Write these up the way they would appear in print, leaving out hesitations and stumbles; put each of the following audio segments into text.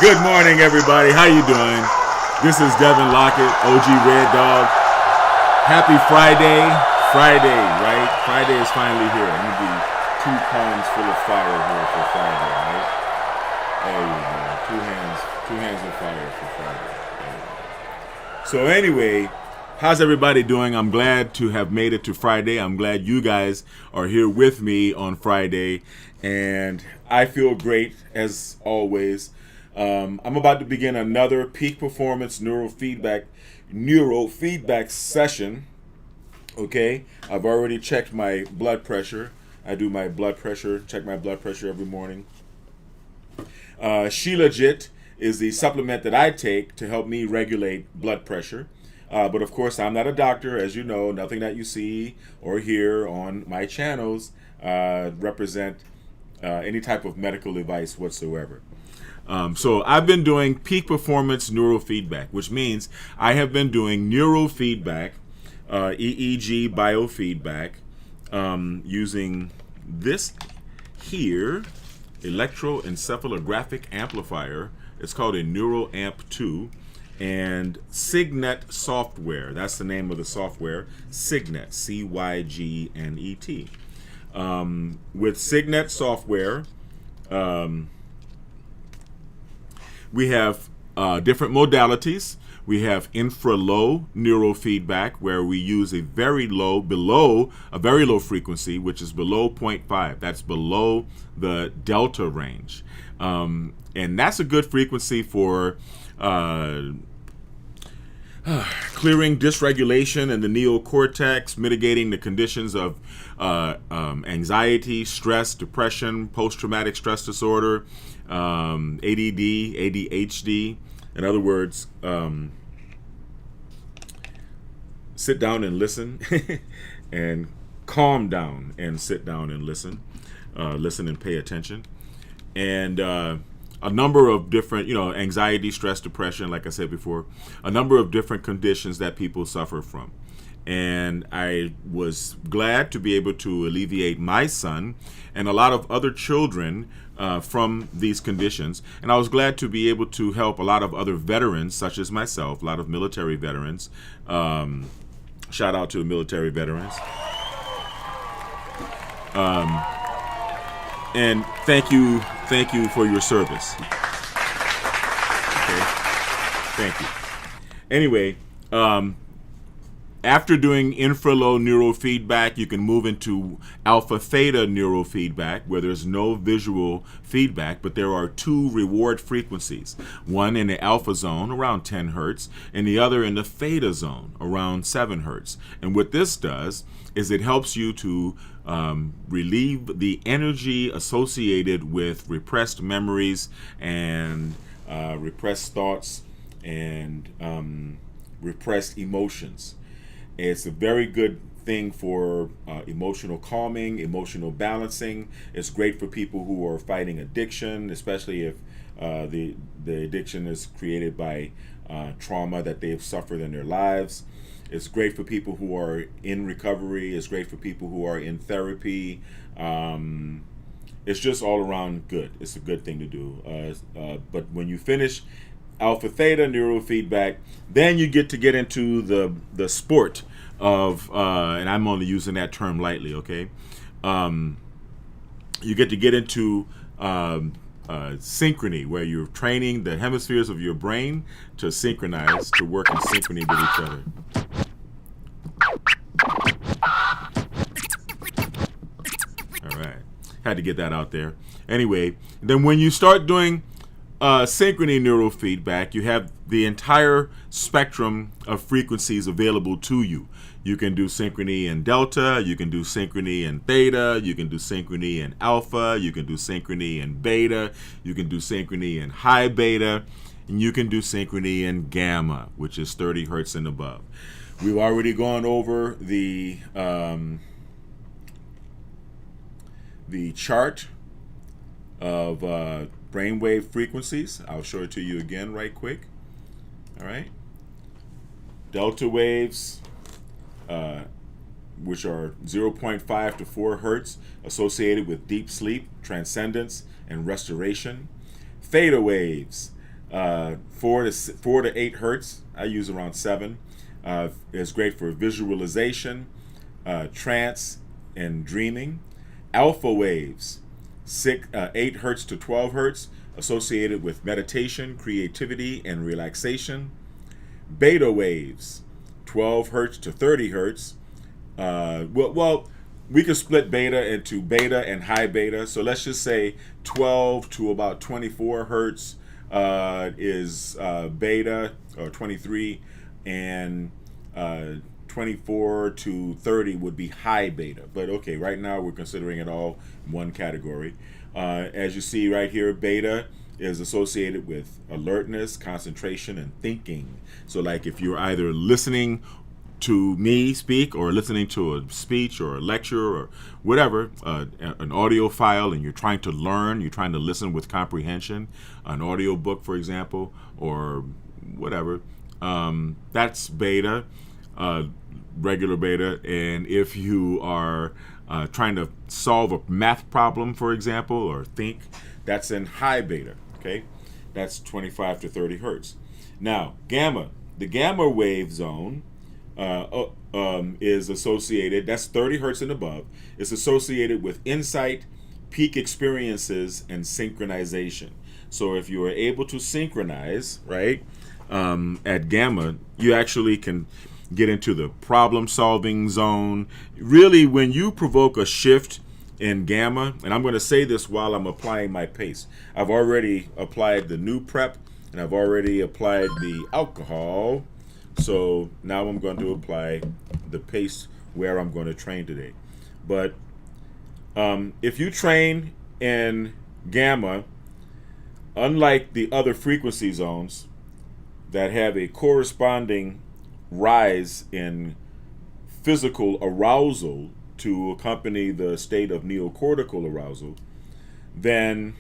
Good morning, everybody. How you doing? This is Devin Lockett, OG Red Dog. Happy Friday. Friday, right? Friday is finally here. I'm going to be 2 palms full of fire here for Friday, right? There you go. 2 hands of fire for Friday. So anyway, how's everybody doing? I'm glad to have made it to Friday. I'm glad you guys are here with me on Friday. And I feel great, as always. I'm about to begin another peak performance neurofeedback session. Okay, I've already checked my blood pressure. I do my blood pressure, check my blood pressure every morning. Shilajit is the supplement that I take to help me regulate blood pressure. But of course, I'm not a doctor. As you know, nothing that you see or hear on my channels represent any type of medical advice whatsoever. So I've been doing peak performance neurofeedback, which means I have been doing neurofeedback, EEG biofeedback, using this here electroencephalographic amplifier. It's called a NeuroAmp 2, and Cygnet software. That's the name of the software. Cygnet, C-Y-G-N-E-T. With Cygnet software, we have different modalities. We have infra-low neurofeedback, where we use a very low frequency, which is below 0.5. That's below the delta range. And that's a good frequency for clearing dysregulation in the neocortex, mitigating the conditions of anxiety, stress, depression, post-traumatic stress disorder, ADD, ADHD. In other words, sit down and listen and calm down and sit down and listen. Listen and pay attention. And a number of different, anxiety, stress, depression, like I said before, a number of different conditions that people suffer from. And I was glad to be able to alleviate my son and a lot of other children from these conditions. And I was glad to be able to help a lot of other veterans, such as myself, a lot of military veterans. Shout out to the military veterans. And thank you for your service. Okay, thank you. Anyway, after doing infra-low neurofeedback, you can move into alpha-theta neurofeedback, where there's no visual feedback, but there are 2 reward frequencies. One in the alpha zone, around 10 hertz, and the other in the theta zone, around 7 hertz. And what this does is it helps you to relieve the energy associated with repressed memories and repressed thoughts and repressed emotions. It's a very good thing for emotional calming, emotional balancing. It's great for people who are fighting addiction, especially if the addiction is created by trauma that they've suffered in their lives. It's great for people who are in recovery. It's great for people who are in therapy. It's just all around good. It's a good thing to do. But when you finish alpha theta neurofeedback, then you get into the sport of, and I'm only using that term lightly, okay? You get into synchrony, where you're training the hemispheres of your brain to synchronize, to work in synchrony with each other. All right, had to get that out there. Anyway, then when you start doing synchrony neurofeedback, you have the entire spectrum of frequencies available to you. You can do synchrony in delta, you can do synchrony in theta, you can do synchrony in alpha, you can do synchrony in beta, you can do synchrony in high beta, and you can do synchrony in gamma, which is 30 hertz and above. We've already gone over the chart of brainwave frequencies. I'll show it to you again right quick. All right. Delta waves, which are 0.5 to 4 hertz, associated with deep sleep, transcendence, and restoration. Theta waves, 4 to 8 hertz. I use around 7. Is great for visualization, trance, and dreaming. Alpha waves, 8 hertz to 12 hertz, associated with meditation, creativity, and relaxation. Beta waves, 12 hertz to 30 hertz. We could split beta into beta and high beta. So let's just say 12 to about 24 hertz is beta, or 23, and 24 to 30 would be high beta. But okay, right now we're considering it all one category. As you see right here, beta is associated with alertness, concentration, and thinking. So like if you're either listening to me speak or listening to a speech or a lecture or whatever, an audio file, and you're trying to learn, you're trying to listen with comprehension, an audio book, for example, or whatever, that's beta, regular beta. And if you are trying to solve a math problem, for example, or think, that's in high beta, okay? That's 25 to 30 hertz. Now, gamma, the gamma wave zone is associated, that's 30 hertz and above, is associated with insight, peak experiences, and synchronization. So if you are able to synchronize, right, at gamma, you actually can get into the problem-solving zone. Really, when you provoke a shift in gamma, and I'm going to say this while I'm applying my pace. I've already applied the new prep, and I've already applied the alcohol. So now I'm going to apply the pace where I'm going to train today. But if you train in gamma, unlike the other frequency zones that have a corresponding rise in physical arousal to accompany the state of neocortical arousal, then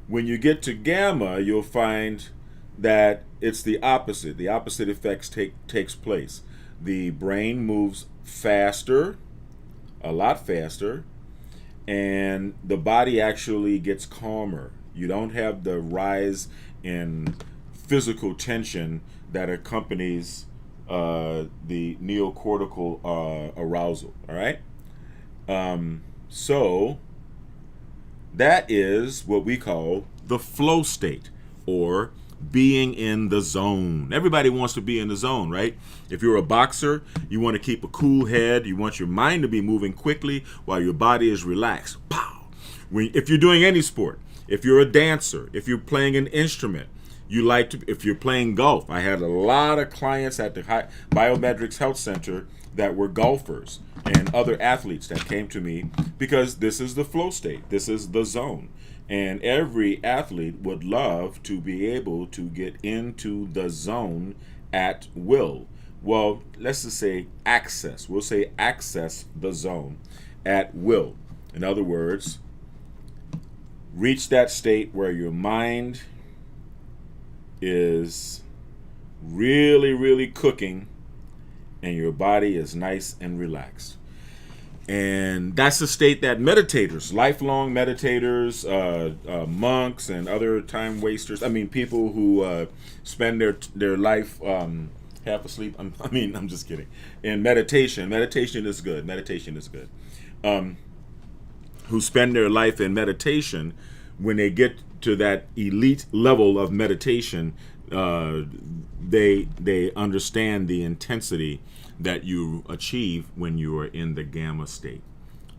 when you get to gamma, you'll find that it's the opposite. The opposite effects takes place. The brain moves faster, a lot faster, and the body actually gets calmer. You don't have the rise in physical tension that accompanies the neocortical arousal. All right? So that is what we call the flow state, or being in the zone. Everybody wants to be in the zone, right? If you're a boxer, you want to keep a cool head. You want your mind to be moving quickly while your body is relaxed. Pow! If you're doing any sport, if you're a dancer, if you're playing an instrument, you like to, if you're playing golf. I had a lot of clients at the Biometrics Health Center that were golfers and other athletes that came to me because this is the flow state. This is the zone. And every athlete would love to be able to get into the zone at will. Well, let's just say access. We'll say access the zone at will. In other words, reach that state where your mind is really, really cooking and your body is nice and relaxed. And that's the state that meditators, lifelong meditators, monks, and other time wasters, people who spend their life half asleep. I'm just kidding. In meditation is good. Meditation is good. Who spend their life in meditation, when they get to that elite level of meditation, they understand the intensity that you achieve when you are in the gamma state,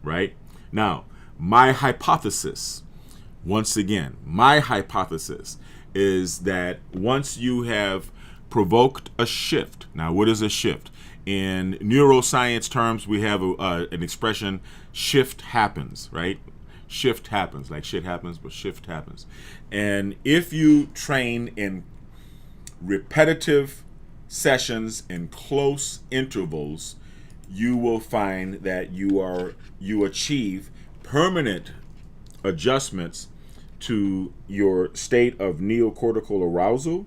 right? Now, my hypothesis, once again, is that once you have provoked a shift, now what is a shift? In neuroscience terms, we have an expression, shift happens, right? Shift happens, like shit happens, but shift happens. And if you train in repetitive sessions in close intervals, you will find that you achieve permanent adjustments to your state of neocortical arousal,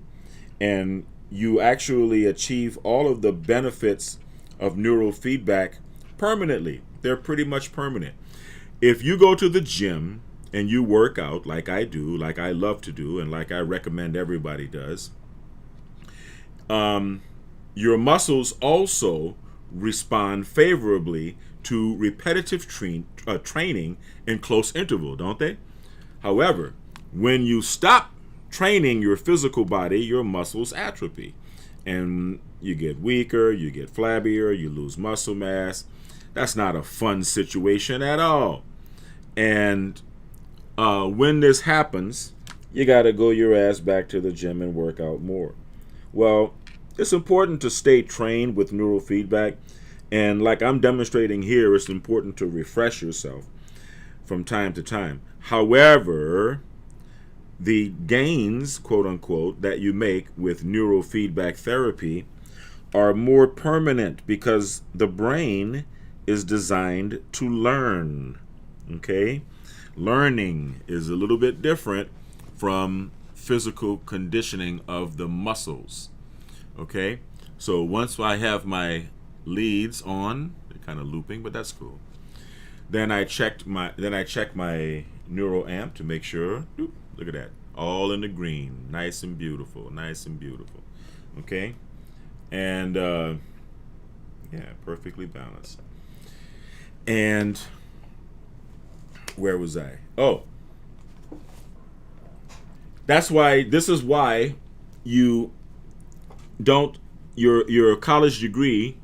and you actually achieve all of the benefits of neurofeedback permanently. They're pretty much permanent. If you go to the gym and you work out like I do, like I love to do, and like I recommend everybody does, your muscles also respond favorably to repetitive training in close interval, don't they? However, when you stop training your physical body, your muscles atrophy. And you get weaker, you get flabbier, you lose muscle mass. That's not a fun situation at all. And when this happens, you got to go your ass back to the gym and work out more. Well, it's important to stay trained with neurofeedback. And like I'm demonstrating here, it's important to refresh yourself from time to time. However, the gains, quote unquote, that you make with neurofeedback therapy are more permanent because the brain is designed to learn. Okay? Learning is a little bit different from physical conditioning of the muscles. Okay? So once I have my leads on, they're kind of looping, but that's cool. Then I check my neuro amp to make sure. Look at that. All in the green. Nice and beautiful. Nice and beautiful. Okay? And yeah, perfectly balanced. And where was I? Oh. This is why you don't your college degree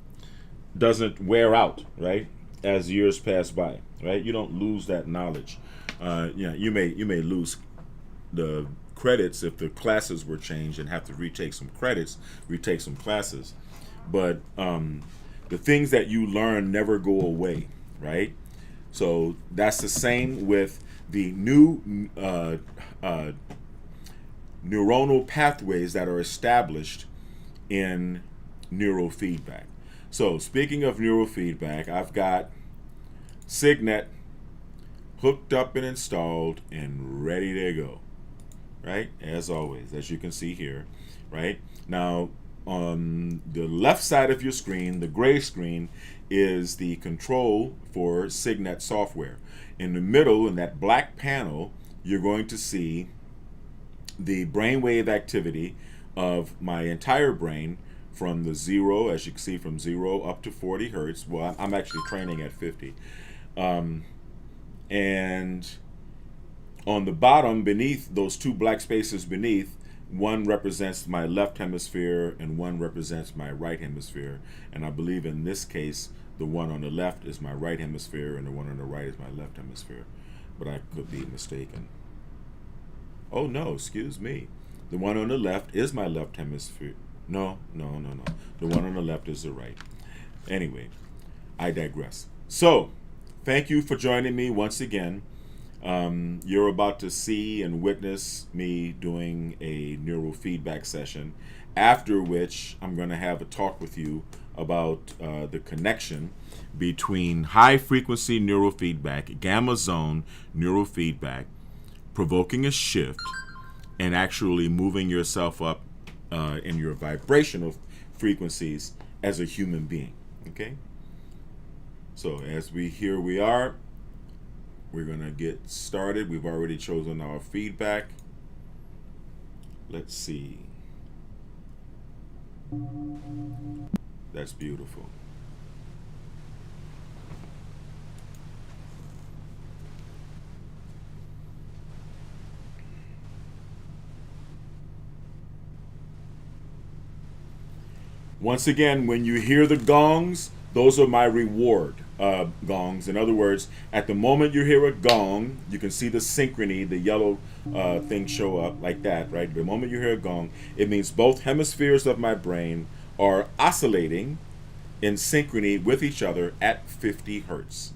doesn't wear out, right? As years pass by, right? You don't lose that knowledge. You may lose the credits if the classes were changed and have to retake some classes. But the things that you learn never go away, right? So that's the same with the new neuronal pathways that are established in neurofeedback. So speaking of neurofeedback, I've got Signet hooked up and installed and ready to go, right? As always, as you can see here, right? Now, on the left side of your screen, the gray screen, is the control for Signet software. In the middle, in that black panel, you're going to see the brainwave activity of my entire brain from the 0, as you can see, from 0 up to 40 hertz. Well, I'm actually training at 50. And on the bottom, beneath those two black spaces beneath, one represents my left hemisphere and one represents my right hemisphere. And I believe in this case, the one on the left is my right hemisphere and the one on the right is my left hemisphere. But I could be mistaken. Oh no, excuse me. The one on the left is my left hemisphere. No. The one on the left is the right. Anyway, I digress. So, thank you for joining me once again. You're about to see and witness me doing a neurofeedback session, after which I'm going to have a talk with you about the connection between high frequency neurofeedback, gamma zone neurofeedback, provoking a shift, and actually moving yourself up in your vibrational frequencies as a human being. Okay? So here we are. We're going to get started. We've already chosen our feedback. Let's see. That's beautiful. Once again, when you hear the gongs, those are my reward gongs. In other words, at the moment you hear a gong, you can see the synchrony, the yellow thing show up like that, right? The moment you hear a gong, it means both hemispheres of my brain are oscillating in synchrony with each other at 50 hertz.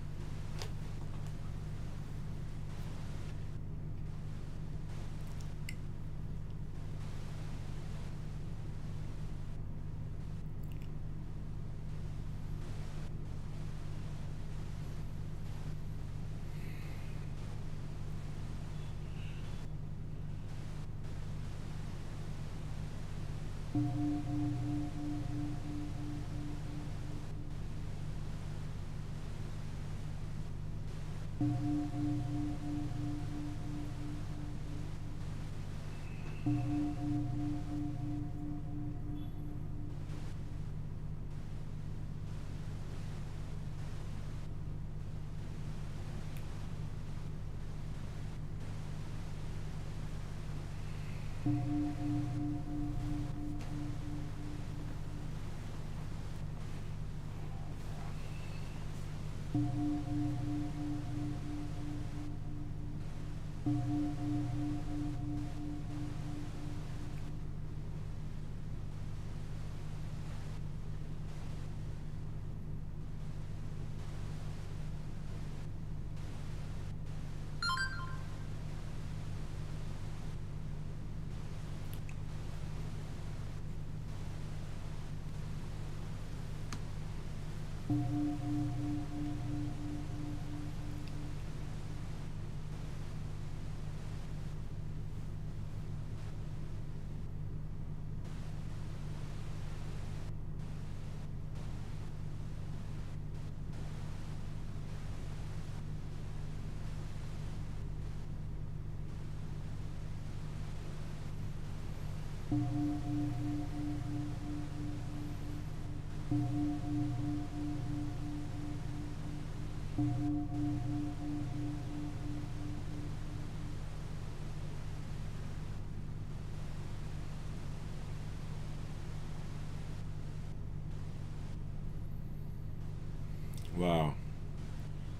Wow.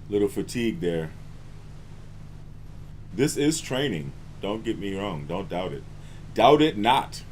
Little fatigue there. This is training. Don't get me wrong. Don't doubt it. Doubt it not.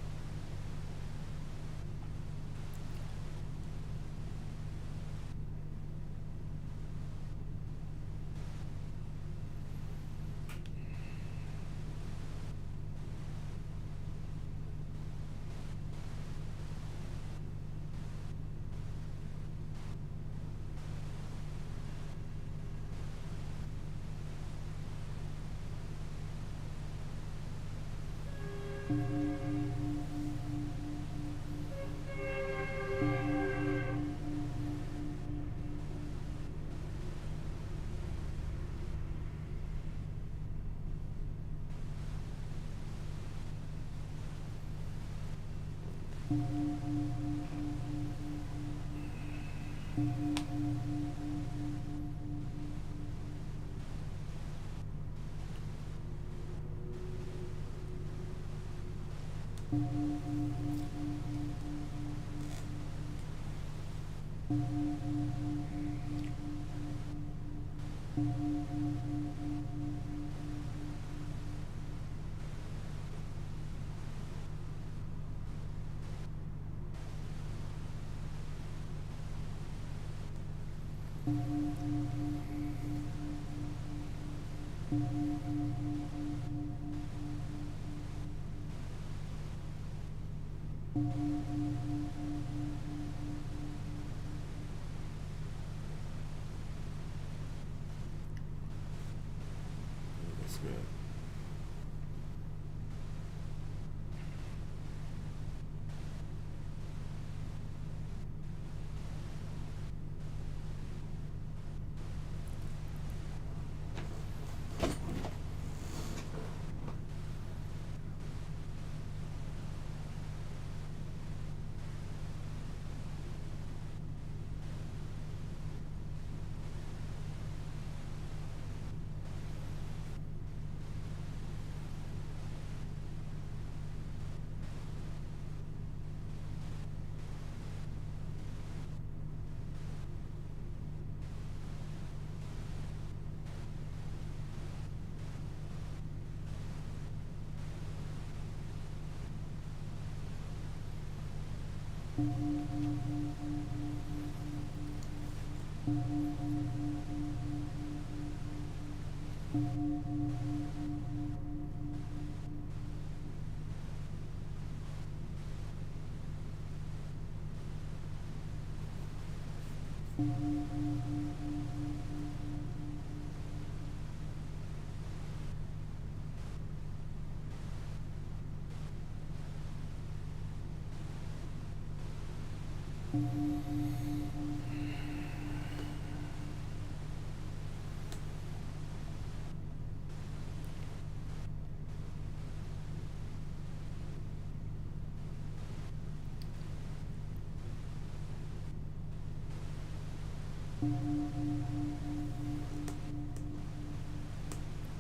That's good.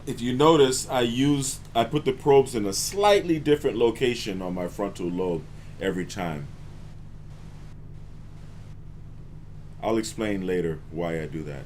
If you notice, I put the probes in a slightly different location on my frontal lobe every time. I'll explain later why I do that.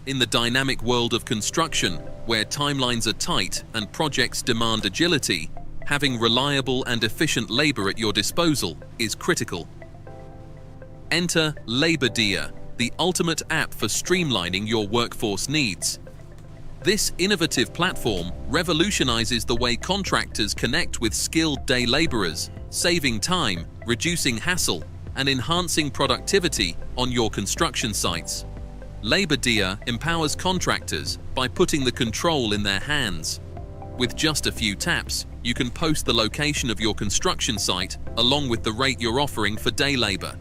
In the dynamic world of construction, where timelines are tight and projects demand agility, having reliable and efficient labor at your disposal is critical. Enter LaborDia, the ultimate app for streamlining your workforce needs. This innovative platform revolutionizes the way contractors connect with skilled day laborers, saving time, reducing hassle, and enhancing productivity on your construction sites. LaborDia empowers contractors by putting the control in their hands. With just a few taps, you can post the location of your construction site along with the rate you're offering for day labor.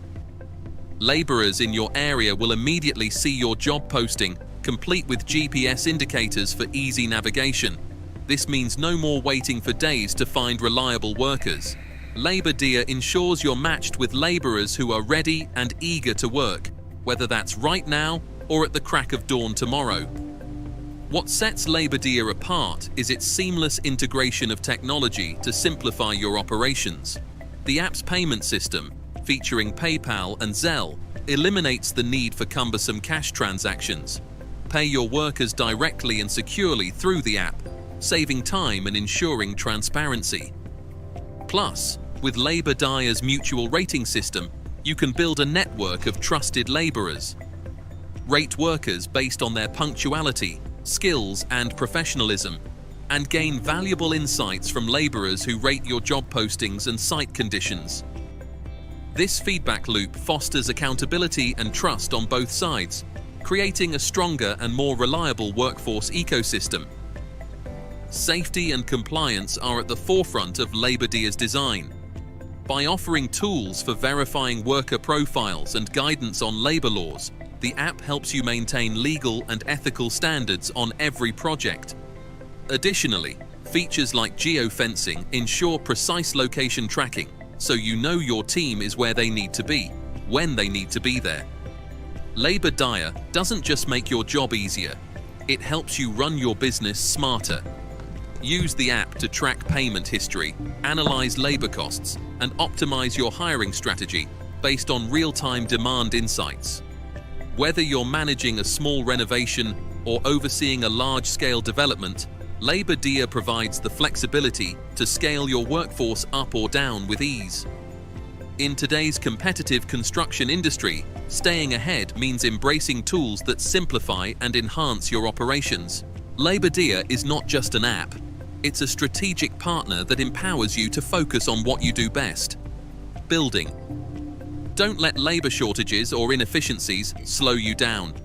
Laborers in your area will immediately see your job posting, complete with GPS indicators for easy navigation. This means no more waiting for days to find reliable workers. LaborDia ensures you're matched with laborers who are ready and eager to work, whether that's right now or at the crack of dawn tomorrow. What sets LaborDia apart is its seamless integration of technology to simplify your operations. The app's payment system, featuring PayPal and Zelle, eliminates the need for cumbersome cash transactions. Pay your workers directly and securely through the app, saving time and ensuring transparency. Plus, with Labor Dia's mutual rating system, you can build a network of trusted laborers. Rate workers based on their punctuality, skills, and professionalism, and gain valuable insights from laborers who rate your job postings and site conditions. This feedback loop fosters accountability and trust on both sides, creating a stronger and more reliable workforce ecosystem. Safety and compliance are at the forefront of Labor Dia's design. By offering tools for verifying worker profiles and guidance on labor laws, the app helps you maintain legal and ethical standards on every project. Additionally, features like geofencing ensure precise location tracking, so you know your team is where they need to be, when they need to be there. Labor Dia doesn't just make your job easier, it helps you run your business smarter. Use the app to track payment history, analyze labor costs, and optimize your hiring strategy based on real-time demand insights. Whether you're managing a small renovation or overseeing a large-scale development, Labor Dia provides the flexibility to scale your workforce up or down with ease. In today's competitive construction industry, staying ahead means embracing tools that simplify and enhance your operations. Labor Dia is not just an app, it's a strategic partner that empowers you to focus on what you do best: building. Don't let labor shortages or inefficiencies slow you down.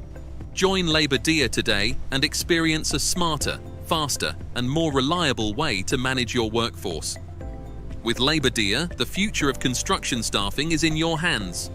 Join Labor Dia today and experience a smarter, faster, and more reliable way to manage your workforce. With Labor Dia, the future of construction staffing is in your hands.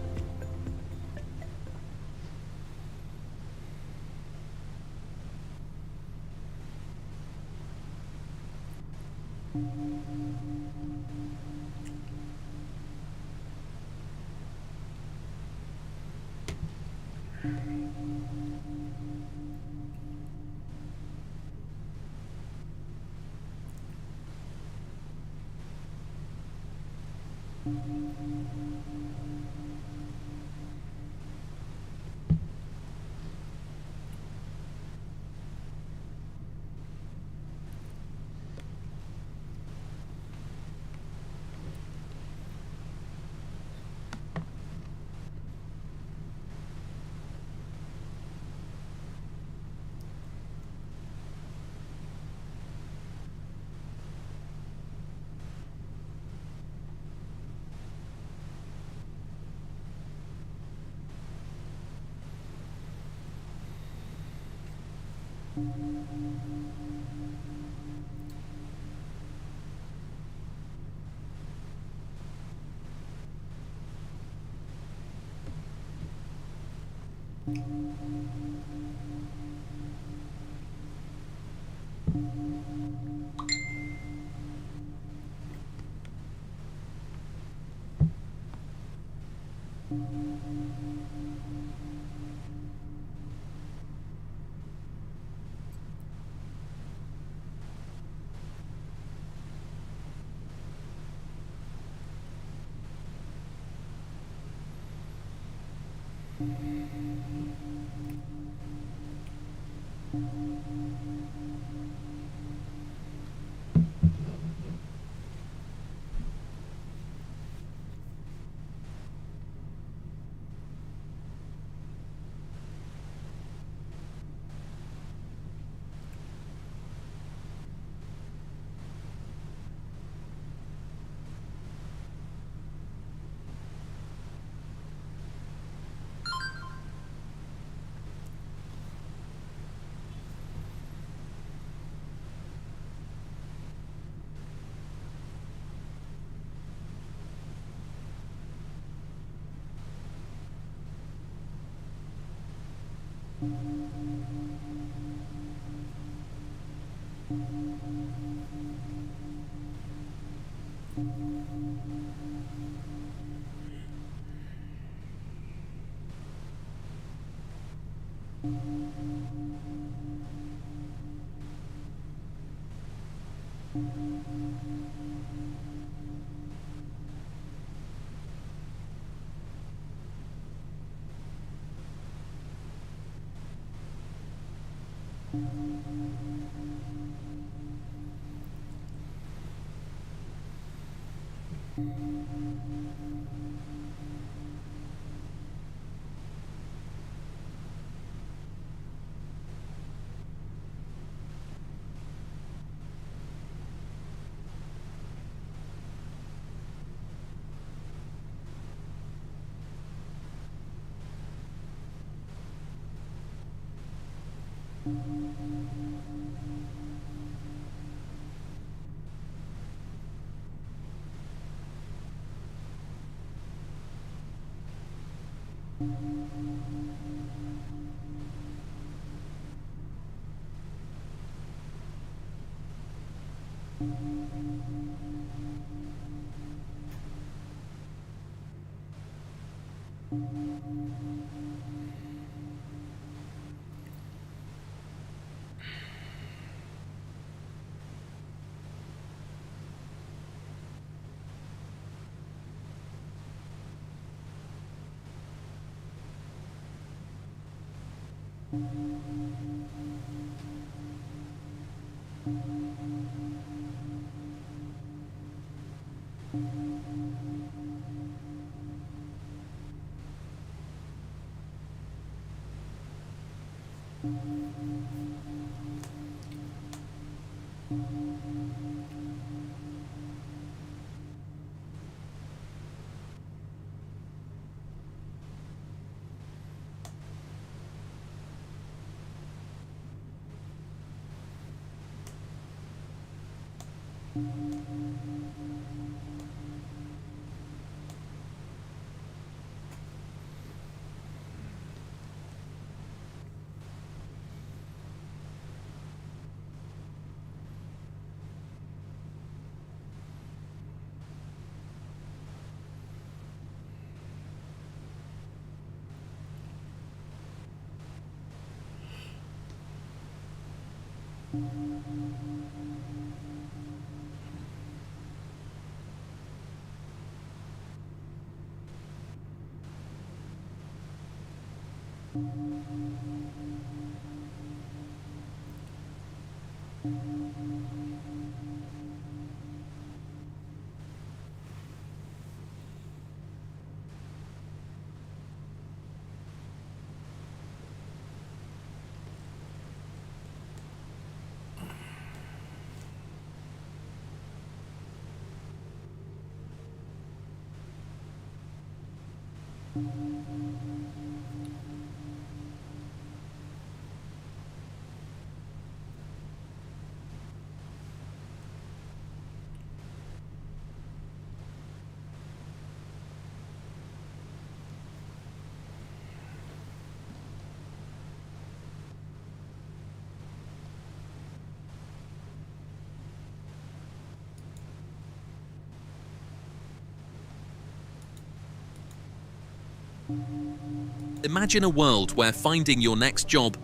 Imagine a world where finding your next job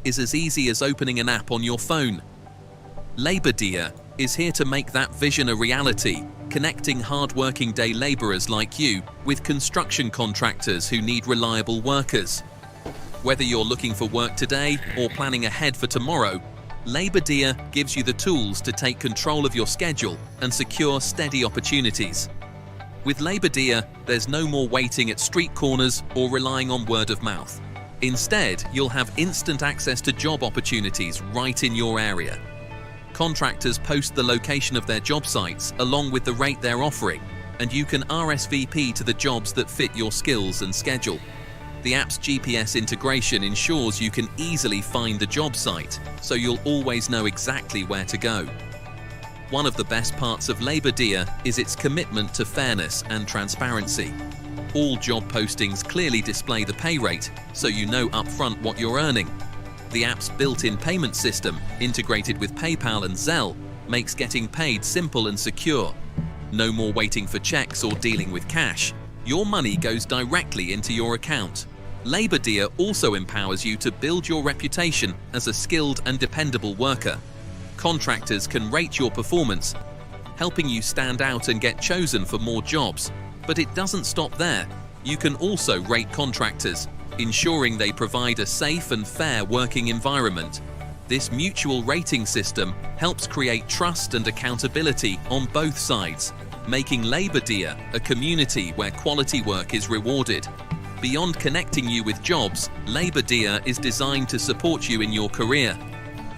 is as easy as opening an app on your phone. Labor Dia is here to make that vision a reality, connecting hard-working day laborers like you with construction contractors who need reliable workers. Whether you're looking for work today or planning ahead for tomorrow, Labor Dia gives you the tools to take control of your schedule and secure steady opportunities. With Labor Dia, there's no more waiting at street corners or relying on word of mouth. Instead, you'll have instant access to job opportunities right in your area. Contractors post the location of their job sites along with the rate they're offering, and you can RSVP to the jobs that fit your skills and schedule. The app's GPS integration ensures you can easily find the job site, so you'll always know exactly where to go. One of the best parts of Labor Dia is its commitment to fairness and transparency. All job postings clearly display the pay rate, so you know upfront what you're earning. The app's built-in payment system, integrated with PayPal and Zelle, makes getting paid simple and secure. No more waiting for checks or dealing with cash. Your money goes directly into your account. Labor Dia also empowers you to build your reputation as a skilled and dependable worker. Contractors can rate your performance, helping you stand out and get chosen for more jobs. But it doesn't stop there. You can also rate contractors, ensuring they provide a safe and fair working environment. This mutual rating system helps create trust and accountability on both sides, making Labor Dia a community where quality work is rewarded. Beyond connecting you with jobs, Labor Dia is designed to support you in your career.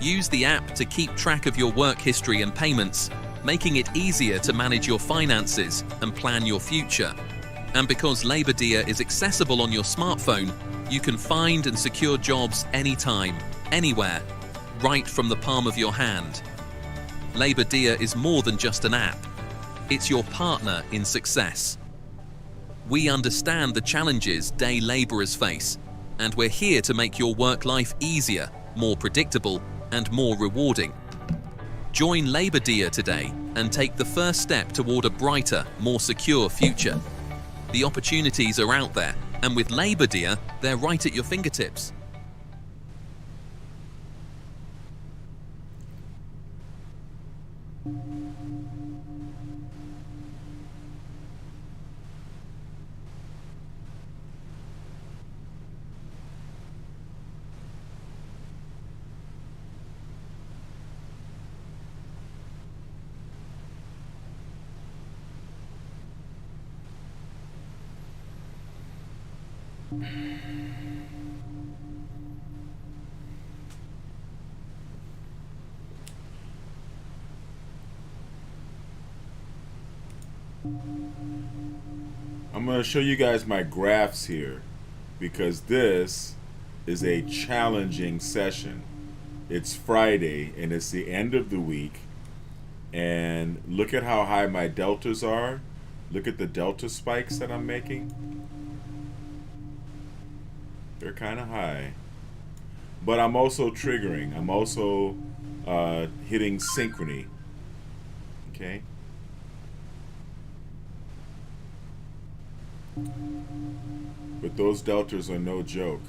Use the app to keep track of your work history and payments, making it easier to manage your finances and plan your future. And because Labor Dia is accessible on your smartphone, you can find and secure jobs anytime, anywhere, right from the palm of your hand. Labor Dia is more than just an app. It's your partner in success. We understand the challenges day laborers face, and we're here to make your work life easier, more predictable, and more rewarding. Join Labor Dia today and take the first step toward a brighter, more secure future. The opportunities are out there, and with Labor Dia, they're right at your fingertips. I'm going to show you guys my graphs here because this is a challenging session. It's Friday and it's the end of the week, and look at how high my deltas are. Look at the delta spikes that I'm making. They're kind of high, but I'm also triggering. I'm also hitting synchrony. Okay. But those deltas are no joke.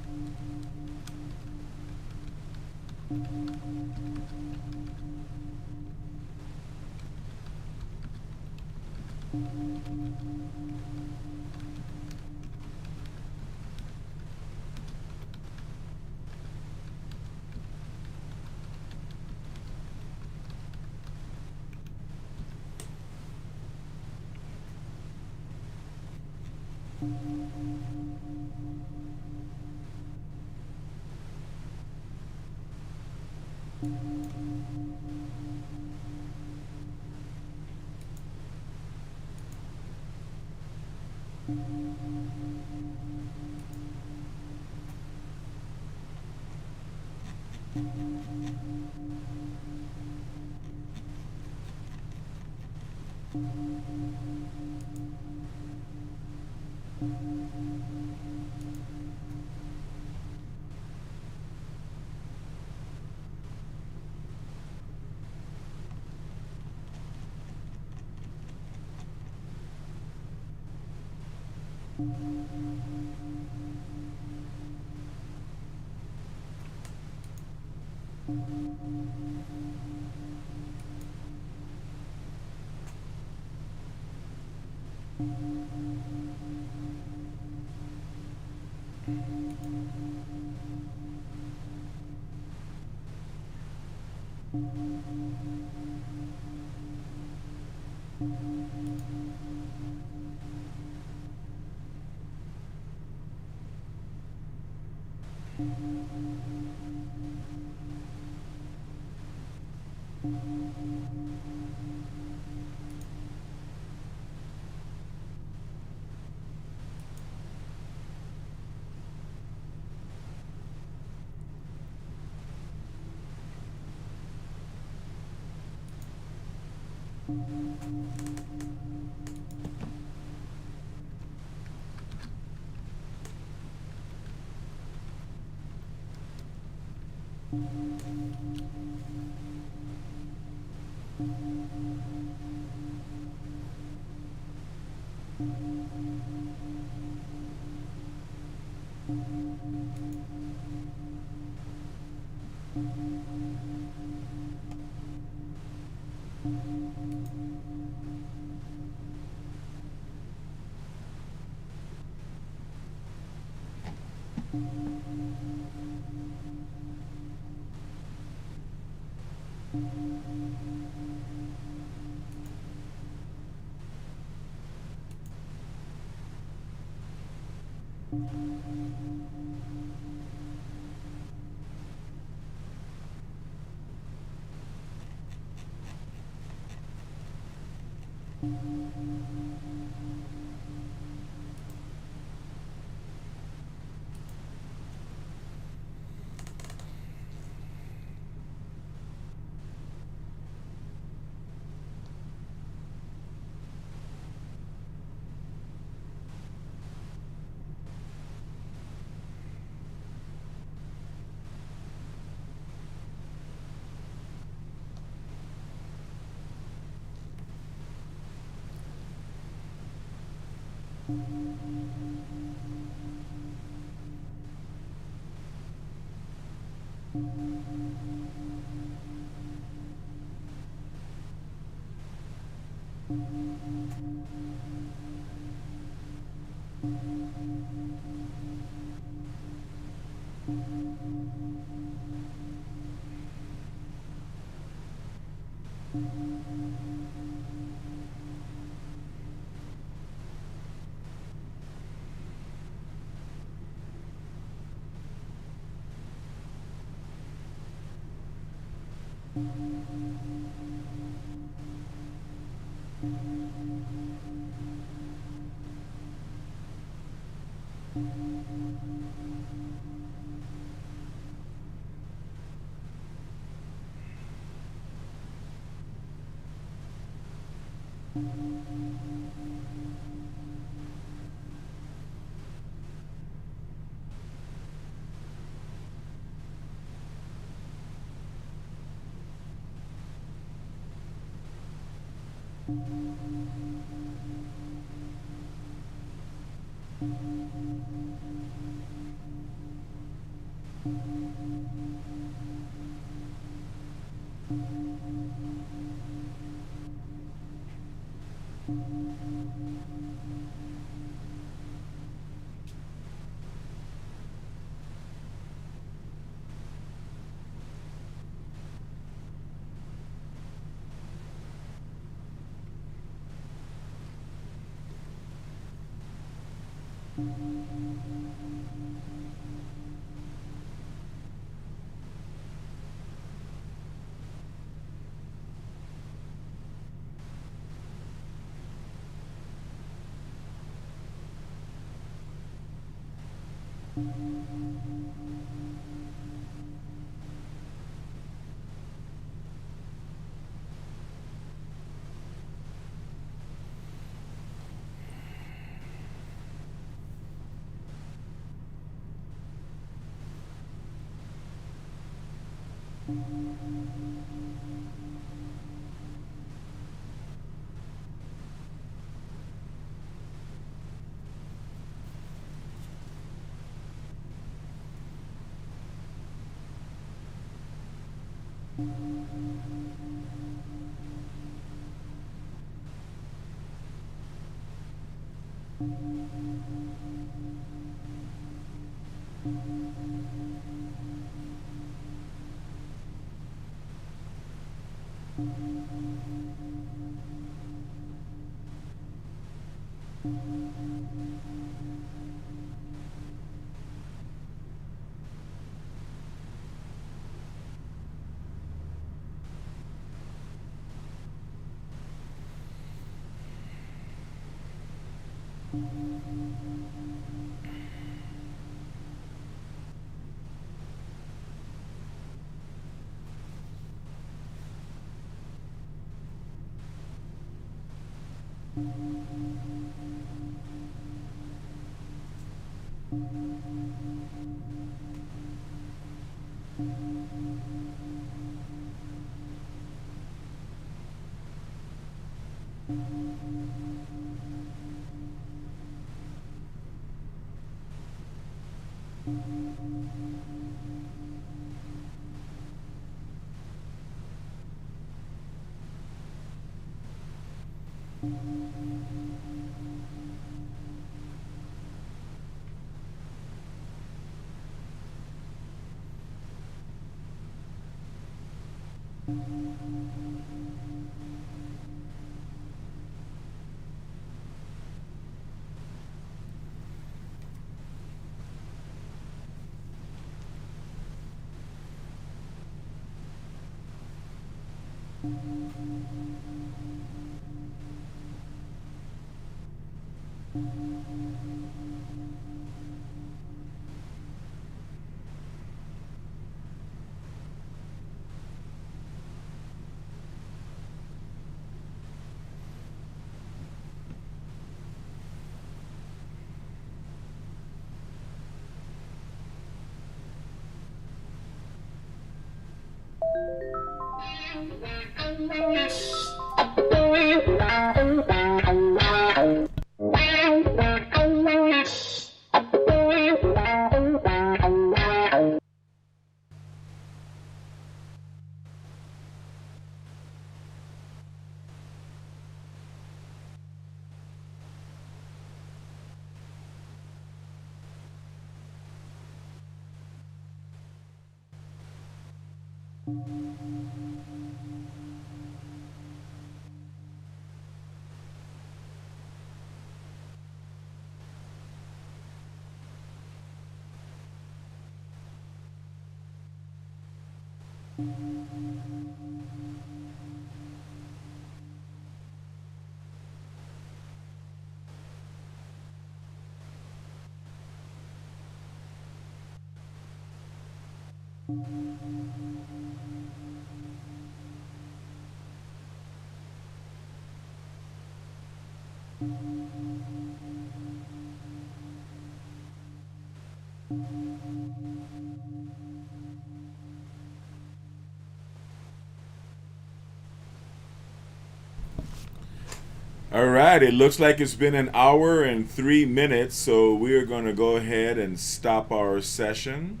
All right, it looks like it's been an hour and 3 minutes, so we are going to go ahead and stop our session.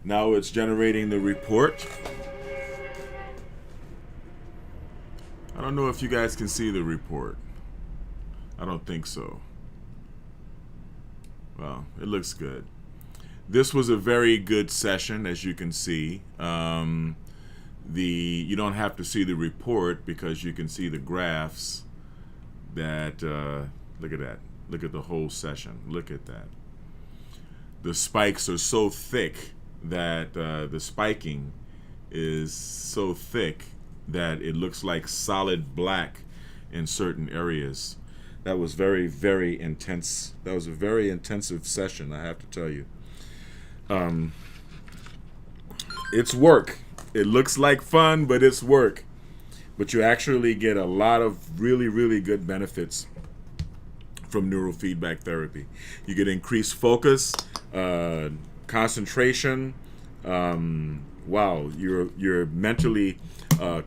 Now it's generating the report. I don't know if you guys can see the report. I don't think so. Well, it looks good. This was a very good session, as you can see. You don't have to see the report because you can see the graphs that, look at that. Look at the whole session. Look at that. The spikes are so thick that the spiking is so thick that it looks like solid black in certain areas. That was very, very intense. That was a very intensive session, I have to tell you. It's work. It looks like fun, but it's work. But you actually get a lot of really, really good benefits from neurofeedback therapy. You get increased focus, concentration. Wow, you're mentally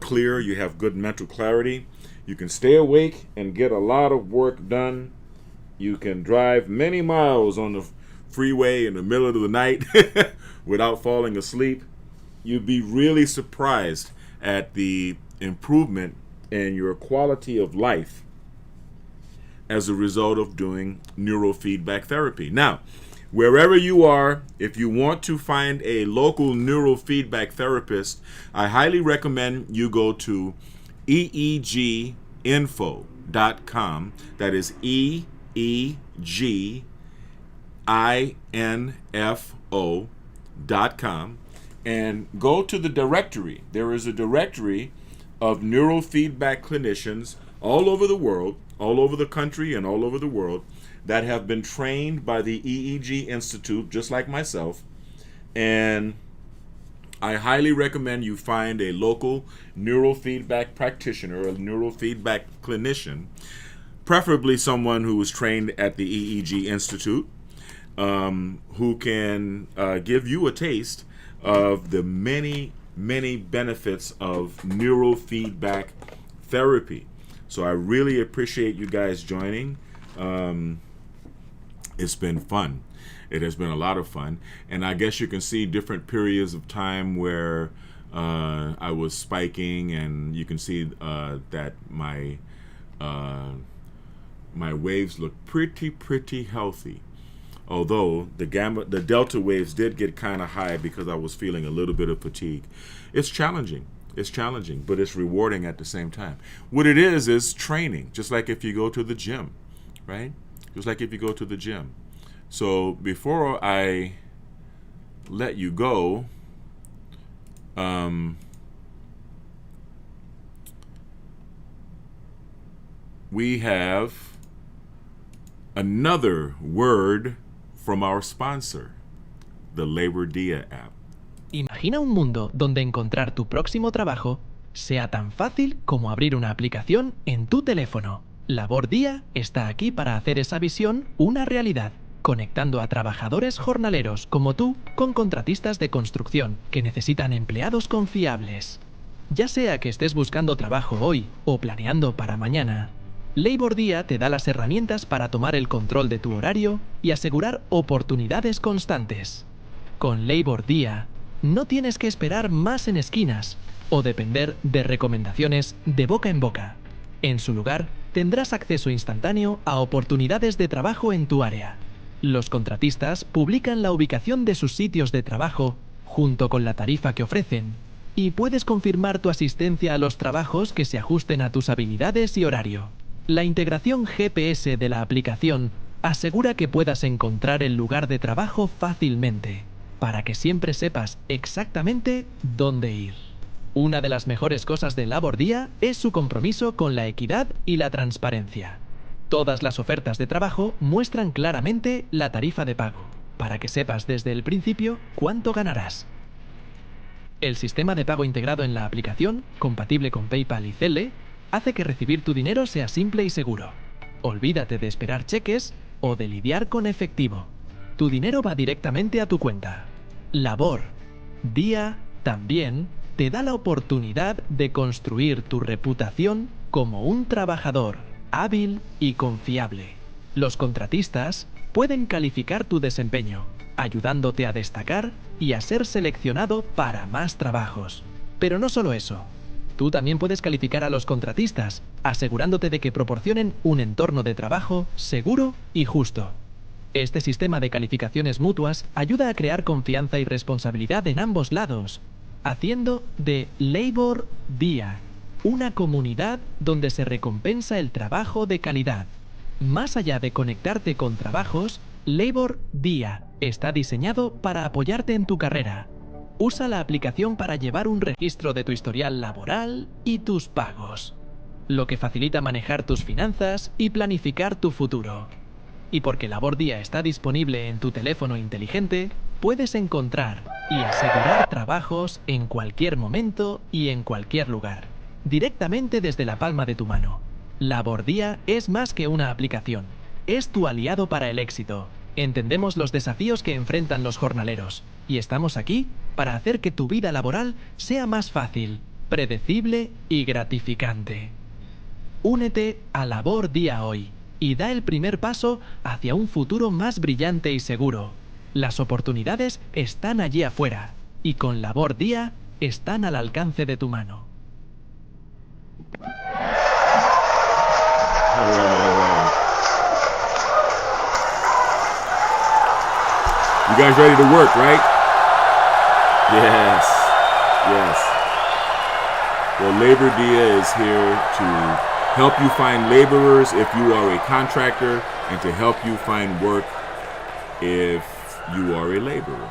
clear. You have good mental clarity. You can stay awake and get a lot of work done. You can drive many miles on the freeway in the middle of the night without falling asleep. You'd be really surprised at the improvement in your quality of life as a result of doing neurofeedback therapy. Now, wherever you are, if you want to find a local neurofeedback therapist, I highly recommend you go to eeginfo.com. That is eeginfo.com. And go to the directory. There is a directory of neurofeedback clinicians all over the world, all over the country and all over the world, that have been trained by the EEG Institute, just like myself. And I highly recommend you find a local neurofeedback practitioner, a neurofeedback clinician, preferably someone who was trained at the EEG Institute, who can give you a taste of the many, many benefits of neurofeedback therapy. So I really appreciate you guys joining. It's been fun. It has been a lot of fun. And I guess you can see different periods of time where I was spiking, and you can see that my waves look pretty healthy. Although the delta waves did get kind of high because I was feeling a little bit of fatigue. It's challenging, but it's rewarding at the same time. What it is training, just like if you go to the gym, right? Just like if you go to the gym. So before I let you go, we have another word from our sponsor, the Labor Dia app. Imagina un mundo donde encontrar tu próximo trabajo sea tan fácil como abrir una aplicación en tu teléfono. Labor Día está aquí para hacer esa visión una realidad, conectando a trabajadores jornaleros como tú con contratistas de construcción que necesitan empleados confiables. Ya sea que estés buscando trabajo hoy o planeando para mañana, Labor Día te da las herramientas para tomar el control de tu horario y asegurar oportunidades constantes. Con Labor Día, no tienes que esperar más en esquinas o depender de recomendaciones de boca en boca. En su lugar, tendrás acceso instantáneo a oportunidades de trabajo en tu área. Los contratistas publican la ubicación de sus sitios de trabajo junto con la tarifa que ofrecen, y puedes confirmar tu asistencia a los trabajos que se ajusten a tus habilidades y horario. La integración GPS de la aplicación asegura que puedas encontrar el lugar de trabajo fácilmente, para que siempre sepas exactamente dónde ir. Una de las mejores cosas de Labor Día es su compromiso con la equidad y la transparencia. Todas las ofertas de trabajo muestran claramente la tarifa de pago, para que sepas desde el principio cuánto ganarás. El sistema de pago integrado en la aplicación, compatible con PayPal y Zelle, hace que recibir tu dinero sea simple y seguro. Olvídate de esperar cheques o de lidiar con efectivo. Tu dinero va directamente a tu cuenta. Labor Día también te da la oportunidad de construir tu reputación como un trabajador hábil y confiable. Los contratistas pueden calificar tu desempeño, ayudándote a destacar y a ser seleccionado para más trabajos. Pero no solo eso. Tú también puedes calificar a los contratistas, asegurándote de que proporcionen un entorno de trabajo seguro y justo. Este sistema de calificaciones mutuas ayuda a crear confianza y responsabilidad en ambos lados, haciendo de Labor Día una comunidad donde se recompensa el trabajo de calidad. Más allá de conectarte con trabajos, Labor Día está diseñado para apoyarte en tu carrera. Usa la aplicación para llevar un registro de tu historial laboral y tus pagos, lo que facilita manejar tus finanzas y planificar tu futuro. Y porque Labor Día está disponible en tu teléfono inteligente, puedes encontrar y asegurar trabajos en cualquier momento y en cualquier lugar, directamente desde la palma de tu mano. Labor Día es más que una aplicación, es tu aliado para el éxito. Entendemos los desafíos que enfrentan los jornaleros y estamos aquí para hacer que tu vida laboral sea más fácil, predecible y gratificante. Únete a Labor Día hoy y da el primer paso hacia un futuro más brillante y seguro. Las oportunidades están allí afuera y con Labor Día están al alcance de tu mano. All right. You guys ready to work, right? Yes. Yes. Well, Labor Dia is here to help you find laborers if you are a contractor and to help you find work if you are a laborer.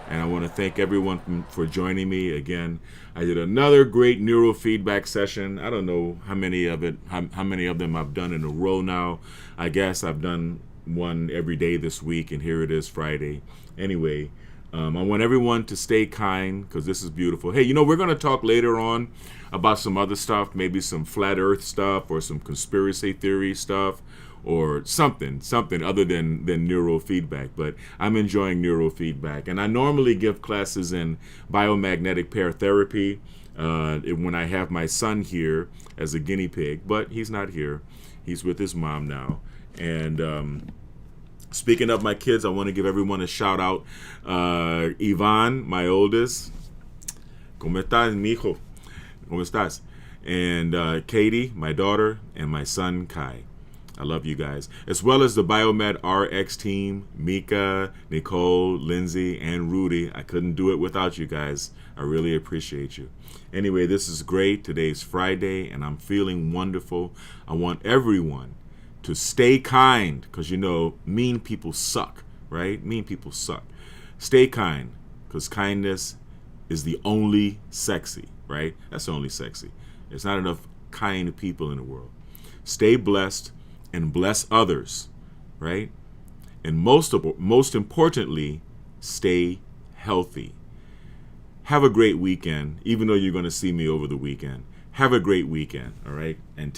And I want to thank everyone for joining me again. I did another great neurofeedback session. I don't know how many of them I've done in a row now. I guess I've done one every day this week, and here it is Friday. Anyway, I want everyone to stay kind because this is beautiful. Hey, we're going to talk later on about some other stuff, maybe some flat earth stuff or some conspiracy theory stuff or something other than neurofeedback. But I'm enjoying neurofeedback. And I normally give classes in biomagnetic pair therapy when I have my son here as a guinea pig, but he's not here. He's with his mom now. And speaking of my kids, I want to give everyone a shout out. Ivan, my oldest. ¿Cómo estás, mijo? ¿Cómo estás? And Katie, my daughter, and my son, Kai. I love you guys. As well as the Biomed RX team, Mika, Nicole, Lindsay, and Rudy. I couldn't do it without you guys. I really appreciate you. Anyway, this is great. Today's Friday, and I'm feeling wonderful. I want everyone to stay kind, because mean people suck, right? Mean people suck. Stay kind, because kindness is the only sexy, right? That's the only sexy. There's not enough kind people in the world. Stay blessed and bless others, right? And most importantly, stay healthy. Have a great weekend, even though you're going to see me over the weekend. Have a great weekend, all right? And